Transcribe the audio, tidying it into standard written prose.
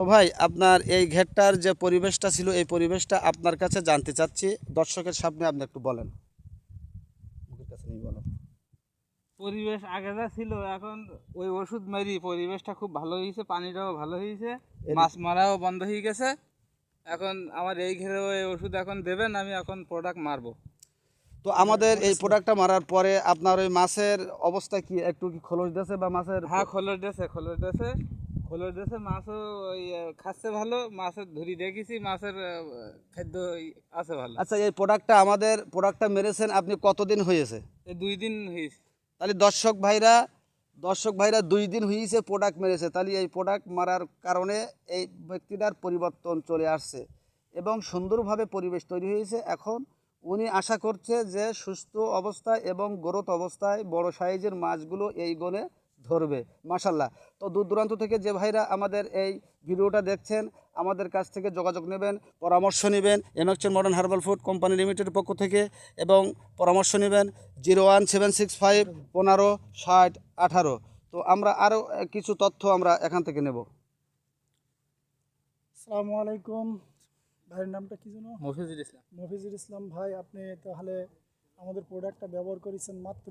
তো ভাই আপনার এই ঘেরটার যে পরিবেশটা ছিল এই পরিবেশটা আপনার কাছে জানতে চাচ্ছি, দর্শকের সামনে আপনি একটু বলেন। মুখের কাছে নিয়ে বলেন। পরিবেশ আগে যা ছিল এখন ওই ওষুধ মারি পরিবেশটা খুব ভালো হয়েছে, পানিটাও ভালো হয়েছে, মাছ মারাও বন্ধ হয়ে গেছে। এখন আমার এই ঘেরে ওই ওষুধ এখন দেবেন, আমি এখন প্রোডাক্ট মারবো। তো আমাদের এই প্রোডাক্টটা মারার পরে আপনার ওই মাছের অবস্থা কি, একটু কি খোলস দিয়েছে বা মাছের হ্যাঁ, খোলস দিয়েছে মাছও ওই খাচ্ছে ভালো, মাছের ধরি দেখেছি, মাছের খাদ্য আছে ভালো। আচ্ছা, এই প্রোডাক্টটা মেরেছেন আপনি কতদিন হয়েছে? এই 2 দিন হয়েছে। তাহলে দর্শক ভাইরা 2 দিন হয়েছে প্রোডাক্ট মেরেছে, তাহলে এই প্রোডাক্ট মারার কারণে এই ব্যক্তিটার পরিবর্তন চলে আসছে এবং সুন্দরভাবে পরিবেশ তৈরি হয়েছে। এখন উনি আশা করছে যে সুস্থ অবস্থায় এবং গ্রোথ অবস্থায় বড় সাইজের মাছগুলো এই গনে ধরবে। মাশাল্লাহ। তো দূর দূরান্ত থেকে যে ভাইরা আমাদের এই ভিডিওটা দেখছেন, আমাদের কাছ থেকে যোগাযোগ নেবেন, পরামর্শ নেবেন এনঅক্সেন মডার্ন হার্বাল ফুড কোম্পানি লিমিটেডের পক্ষ থেকে, এবং পরামর্শ নেবেন 01765 15 60 18। তো আমরা আরও কিছু তথ্য আমরা এখান থেকে নেব। আসসালামু আলাইকুম। ভাইয়ের নামটা কি যেন? মফিজুল ইসলাম। মফিজুল ইসলাম ভাই, আপনি তাহলে আমাদের প্রোডাক্টটা ব্যবহার করেছেন মাত্র